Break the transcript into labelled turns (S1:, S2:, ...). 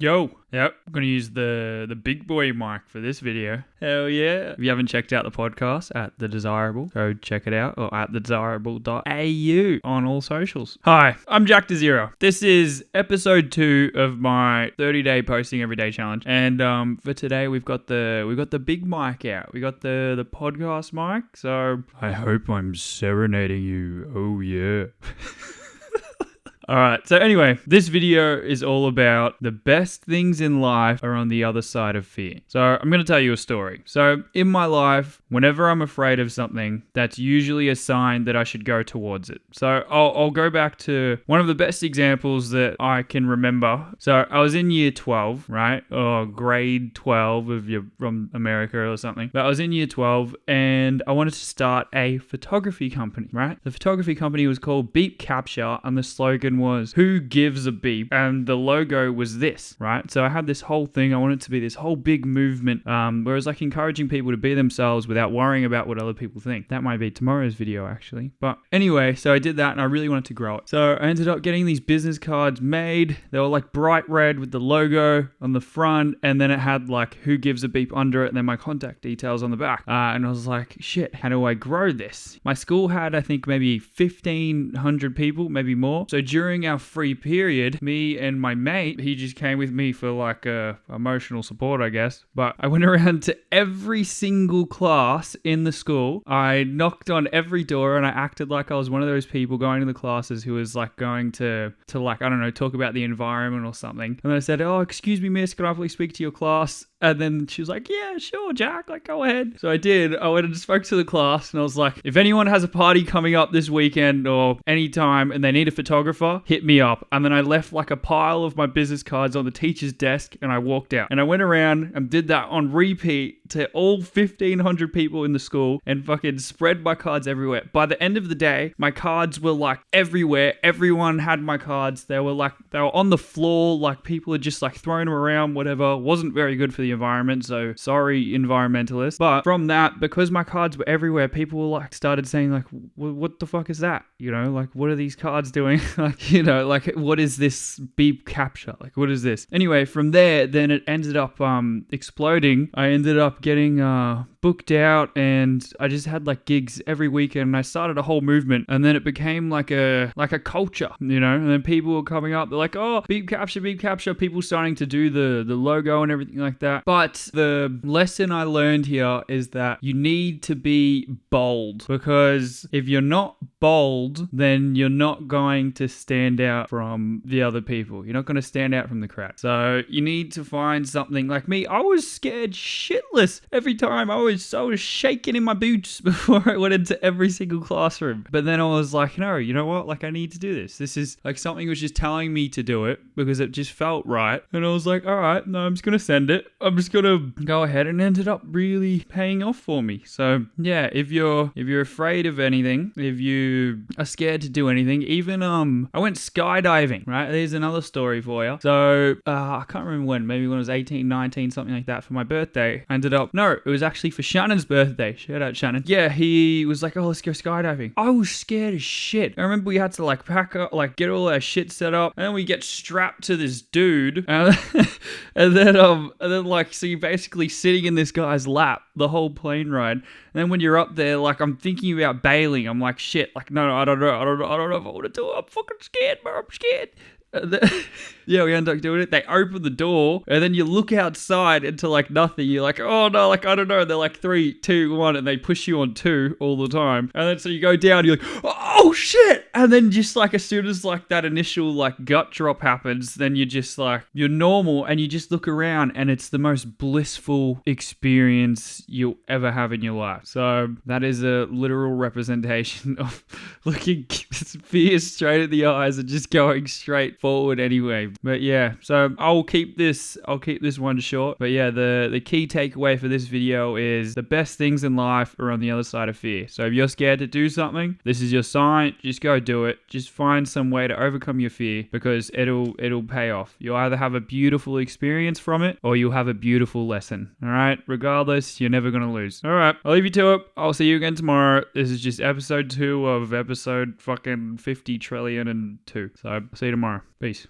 S1: Yo, yep, I'm going to use the big boy mic for this video. Hell yeah. If you haven't checked out the podcast at The Desirable, go check it out, or at thedesirable.au on all socials. Hi, I'm Jack Desira. This is episode 2 of my 30-day posting every day challenge. And for today we've got the big mic out. We got the podcast mic. So I hope I'm serenading you. Oh yeah. Alright, so anyway, this video is all about the best things in life are on the other side of fear. So I'm going to tell you a story. So in my life, whenever I'm afraid of something, that's usually a sign that I should go towards it. So I'll go back to one of the best examples that I can remember. So I was in year 12, right? Or grade 12 if you're from America or something. But I was in year 12 and I wanted to start a photography company, right? The photography company was called Beep Capture and the slogan was "Who gives a beep?" and the logo was this, right? So I had this whole thing. I wanted it to be this whole big movement, where I was like encouraging people to be themselves without worrying about what other people think. That might be tomorrow's video actually, but anyway, so I did that and I really wanted to grow it. So I ended up getting these business cards made. They were like bright red with the logo on the front, and then it had like "Who gives a beep" under it, and then my contact details on the back. And I was like, shit, how do I grow this? My school had, I think, maybe 1,500 people, maybe more. So during our free period, me and my mate, he just came with me for like emotional support, I guess. But I went around to every single class in the school. I knocked on every door and I acted like I was one of those people going to the classes who was like going to like, I don't know, talk about the environment or something. And then I said, "Oh, excuse me, miss, can I please speak to your class?" And then she was like, "Yeah, sure, Jack, like go ahead." So I did. I went and spoke to the class and I was like, "If anyone has a party coming up this weekend or anytime and they need a photographer, hit me up." And then I left like a pile of my business cards on the teacher's desk and I walked out. And I went around and did that on repeat to all 1,500 people in the school and fucking spread my cards everywhere. By the end of the day, my cards were like everywhere. Everyone had my cards. They were on the floor, like people had just like thrown them around, whatever. Wasn't very good for the environment, so sorry environmentalists. But from that, because my cards were everywhere, people were like started saying like, what the fuck is that? You know, like what are these cards doing? Like, you know, like what is this beep capture? Like what is this? Anyway, from there, then it ended up exploding. I ended up getting booked out and I just had like gigs every weekend and I started a whole movement, and then it became like a culture, you know, and then people were coming up, they're like, "Oh, beep capture," people starting to do the logo and everything like that. But the lesson I learned here is that you need to be bold, because if you're not bold, then you're not going to stand out from the other people. You're not going to stand out from the crowd. So you need to find something. Like me, I was scared shitless every time. I was shaking in my boots before I went into every single classroom. But then I was like, no, you know what? Like I need to do this. This is like something was just telling me to do it because it just felt right. And I was like, all right, no, I'm just going to send it. I'm just going to go ahead, and ended up really paying off for me. So yeah, if you're afraid of anything, if you are scared to do anything, even I went skydiving, right? There's another story for you. So I can't remember when, maybe when I was 18, 19, something like that, for my birthday. I ended up, no, it was actually for Shannon's birthday. Shout out Shannon. Yeah, he was like, "Oh, let's go skydiving." I was scared as shit. I remember we had to like pack up, like get all our shit set up, and then we get strapped to this dude, and then like, so you're basically sitting in this guy's lap the whole plane ride. And then when you're up there, like I'm thinking about bailing. I'm like, shit, like no, I don't know if I want to do it. I'm fucking scared, bro. I'm scared. Yeah, we end up doing it. They open the door and then you look outside into like nothing. You're like, oh no, like I don't know. They're like 3, 2, 1, and they push you on 2 all the time. And then so you go down, you're like, oh shit. And then just like as soon as like that initial like gut drop happens, then you're just like, you're normal and you just look around and it's the most blissful experience you'll ever have in your life. So that is a literal representation of looking fear straight at the eyes and just going straight forward anyway. But yeah, so I'll keep this one short. But yeah, the key takeaway for this video is the best things in life are on the other side of fear. So if you're scared to do something, this is your sign. Just go do it. Just find some way to overcome your fear, because it'll pay off. You'll either have a beautiful experience from it or you'll have a beautiful lesson. All right, regardless, you're never gonna lose. All right, I'll leave you to it. I'll see you again tomorrow. This is just episode 2 of episode fucking 50 trillion and 2. So I'll see you tomorrow. Peace.